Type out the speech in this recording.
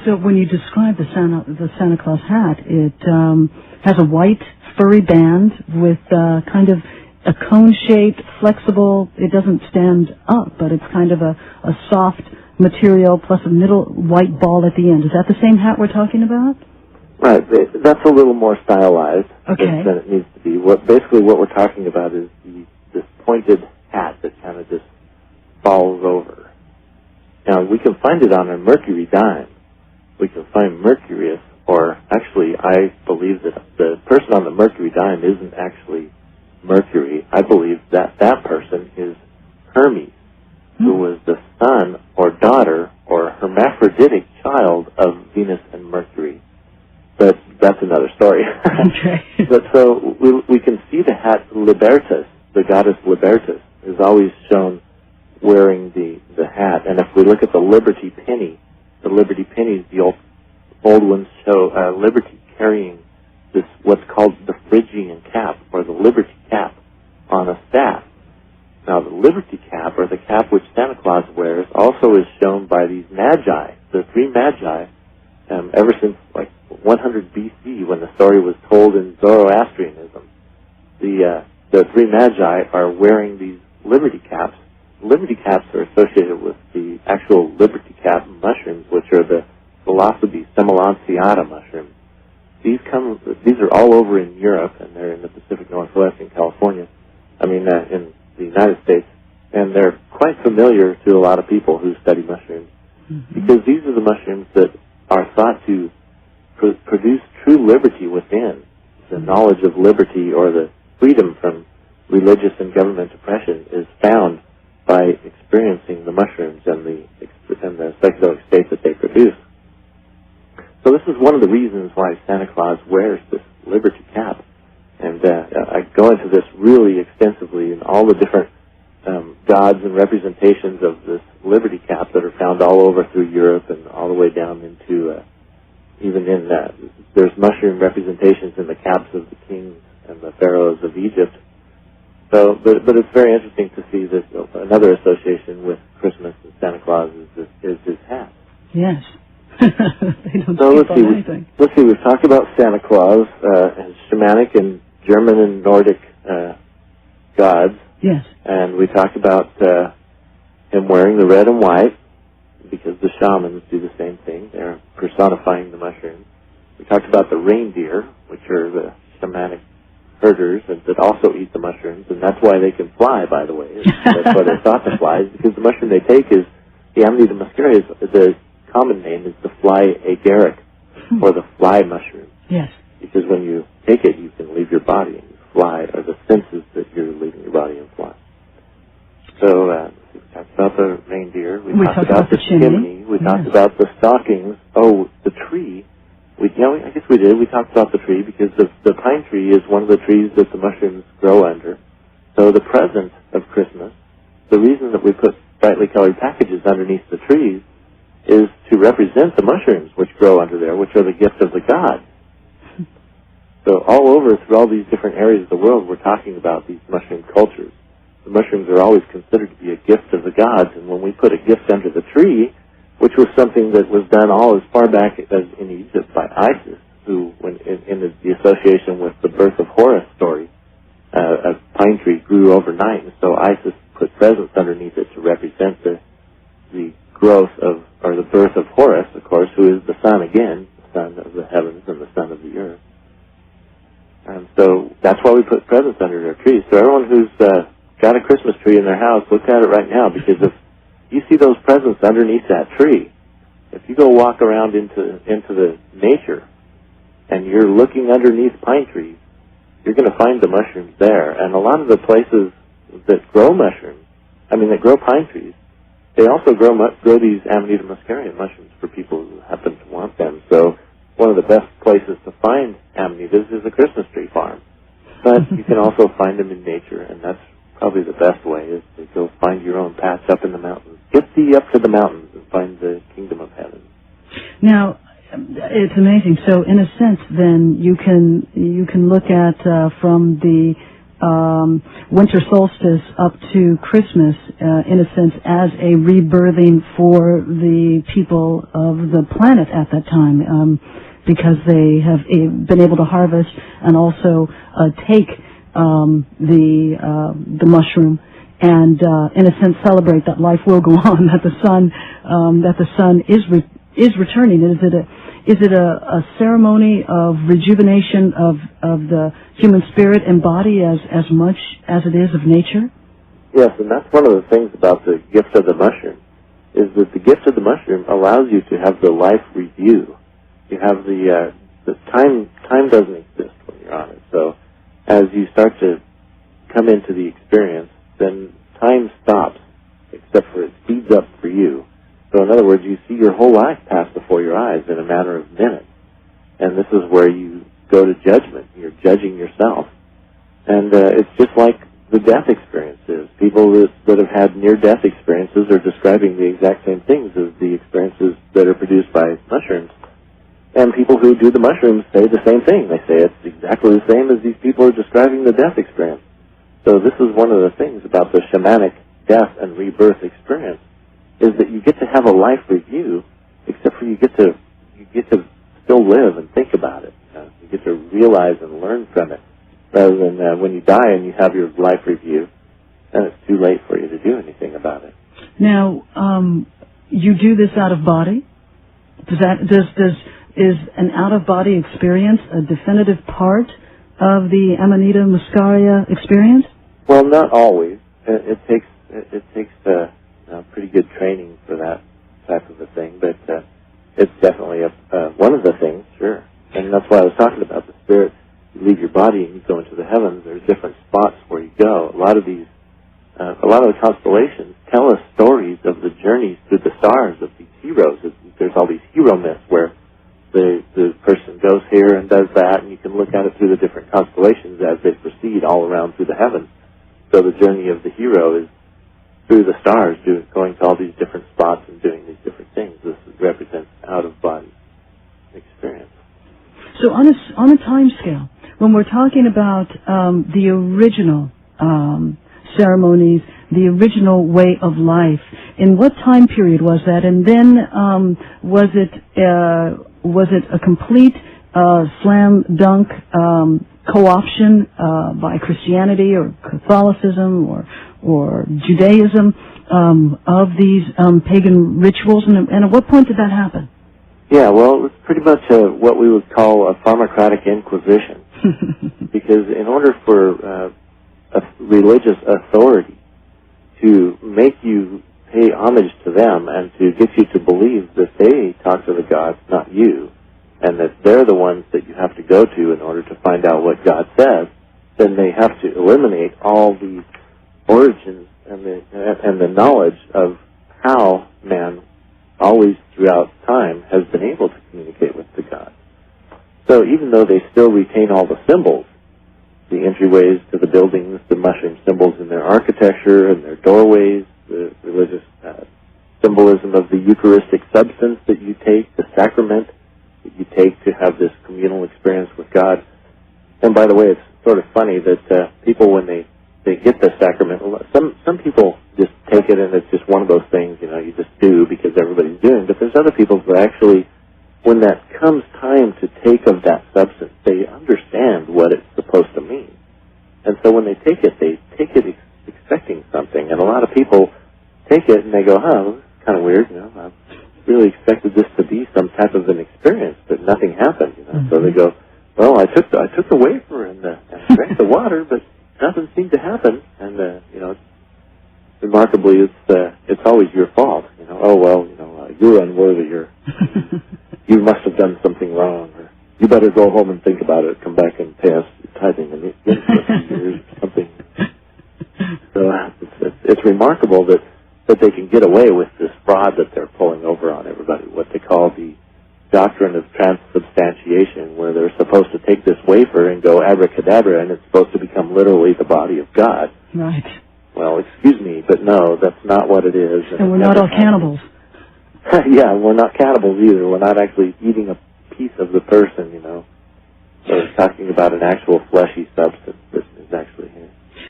So when you describe the Santa Claus hat, it has a white furry band with kind of a cone-shaped, flexible. It doesn't stand up, but it's kind of a soft material plus a middle white ball at the end. Is that the same hat we're talking about? Right. That's a little more stylized than it needs to be. Basically what we're talking about is this pointed hat that kind of just falls over. Now, we can find it on a Mercury dime. We can find Mercurius, or actually, I believe that the person on the Mercury dime isn't actually Mercury. I believe that person is Hermes, who was the son or daughter or hermaphroditic child of Venus and Mercury. But that's another story. Okay. But so we can see the hat Libertas, the goddess Libertas, is always shown wearing the hat. And if we look at the Liberty pennies, the old ones show Liberty carrying this, what's called the Phrygian cap, or the Liberty cap, on a staff. Now, the Liberty cap, or the cap which Santa Claus wears, also is shown by these magi, the three magi, ever since like 100 BC, when the story was told in Zoroastrianism. The three magi are wearing these Liberty caps. Liberty caps are associated with the actual Liberty cap mushrooms, which are the Psilocybe semelanciata mushrooms. These are all over in Europe, and they're in the Pacific Northwest in California. in the United States, and they're quite familiar to a lot of people who study mushrooms, because these are the mushrooms that are thought to produce true liberty within. The knowledge of liberty, or the freedom from religious and government oppression, is found by experiencing the mushrooms and the psychedelic state that they produce. So this is one of the reasons why Santa Claus wears this liberty cap. And I go into this really extensively in all the different gods and representations of this liberty cap that are found all over through Europe and all the way down into even in there's mushroom representations in the caps of the kings and the pharaohs of Egypt. So, but it's very interesting to see that another association with Christmas and Santa Claus is his hat. Yes. They don't so skip on anything. Let's see. We've talked about Santa Claus and shamanic and German and Nordic gods. Yes. And we talked about him wearing the red and white, because the shamans do the same thing. They're personifying the mushrooms. We talked about the reindeer, which are the shamanic herders that also eat the mushrooms, and that's why they can fly, by the way. That's why they're thought to fly, because the mushroom they take is the Amanita muscaria. The common name is the fly agaric, or the fly mushroom. Yes. Because when you take it, you can leave your body and you fly, or the senses that you're leaving your body and fly. So we talked about the reindeer. We talked about the chimney. We talked about the stockings. Oh, the tree. I guess we did. We talked about the tree because the pine tree is one of the trees that the mushrooms grow under. So the present of Christmas, the reason that we put brightly colored packages underneath the trees is to represent the mushrooms which grow under there, which are the gift of the gods. So all over, through all these different areas of the world, we're talking about these mushroom cultures. The mushrooms are always considered to be a gift of the gods, and when we put a gift under the tree, which was something that was done all as far back as in Egypt by Isis, who, when in the association with the birth of Horus story, a pine tree grew overnight, and so Isis put presents underneath it to represent the growth of, or the birth of Horus, of course, who is the sun again, the sun of the heavens and the sun of the earth. And so that's why we put presents under their trees. So everyone who's got a Christmas tree in their house, look at it right now, because if you see those presents underneath that tree, if you go walk around into the nature and you're looking underneath pine trees, you're going to find the mushrooms there. And a lot of the places that grow mushrooms, that grow pine trees, they also grow these Amanita muscaria mushrooms for people who happen to want them. So one of the best places to find amanitas is a Christmas tree farm. But you can also find them in nature, and that's probably the best way, is to go find your own patch up in the mountains. Get thee up to the mountains and find the kingdom of heaven. Now, it's amazing. So in a sense, then, you can look at from the winter solstice up to Christmas, in a sense, as a rebirthing for the people of the planet at that time, because they have been able to harvest and also take the mushroom and, in a sense, celebrate that life will go on, that the sun is returning. Is it a ceremony of rejuvenation of the human spirit and body as much as it is of nature? Yes, and that's one of the things about the gift of the mushroom, is that the gift of the mushroom allows you to have the life review. You have the time doesn't exist when you're on it. So as you start to come into the experience, then time stops, except for it speeds up for you. So in other words, you see your whole life pass before your eyes in a matter of minutes. And this is where you go to judgment. You're judging yourself. And it's just like the death experience is. People that have had near-death experiences are describing the exact same things as the experiences that are produced by mushrooms. And people who do the mushrooms say the same thing. They say it's exactly the same as these people are describing the death experience. So this is one of the things about the shamanic death and rebirth experience, is that you get to have a life review, except for you get to still live and think about it. You get to realize and learn from it, rather than when you die and you have your life review, then it's too late for you to do anything about it. Now, you do this out of body? Is an out-of-body experience a definitive part of the Amanita Muscaria experience? Well, not always. It takes pretty good training for that type of a thing, but it's definitely one of the things, sure. And that's why I was talking about the spirit. You leave your body and you go into the heavens. There's different spots where you go. A lot of the constellations tell us stories of the journeys through the stars of these heroes. There's all these hero myths where the person goes here and does that, and you can look at it through the different constellations as they proceed all around through the heavens. So the journey of the hero is through the stars, going to all these different spots and doing these different things. This represents out-of-body experience. So on a time scale, when we're talking about the original ceremonies, the original way of life, in what time period was that? And then was it a complete slam dunk co-option by Christianity or Catholicism or Judaism of these pagan rituals? And at what point did that happen? Yeah, well, it was pretty much what we would call a pharmacratic inquisition. Because in order for a religious authority to make you pay homage to them and to get you to believe that they talk to the gods, not you, and that they're the ones that you have to go to in order to find out what God says, then they have to eliminate all the origins and the knowledge of how man always throughout time has been able to communicate with the gods. So even though they still retain all the symbols, the entryways to the buildings, the mushroom symbols in their architecture and their doorways, the religious symbolism of the Eucharistic substance that you take, the sacrament that you take to have this communal experience with God. And by the way, it's sort of funny that people, when they get the sacrament, some people just take it and it's just one of those things, you just do because everybody's doing. But there's other people that actually, when that comes time to take of that substance, they understand what it's supposed to mean. And so when they take it expecting something. And a lot of people take it and they go, this is kind of weird, I really expected this to be some type of an experience, but nothing happened, Mm-hmm. So they go, well, I took the wafer and drank the water, but nothing seemed to happen. And, remarkably, it's always your fault. You're unworthy. You must have done something wrong. Or you better go home and think about it. Come back and pay us tithing in a few years or something. So it's remarkable that they can get away with this fraud that they're pulling over on everybody, what they call the doctrine of transubstantiation, where they're supposed to take this wafer and go abracadabra, and it's supposed to become literally the body of God. Right. Well, excuse me, but no, that's not what it is. And we're not all cannibals. Yeah, we're not cannibals either. We're not actually eating a piece of the person, So it's talking about an actual fleshy substance that is actually here.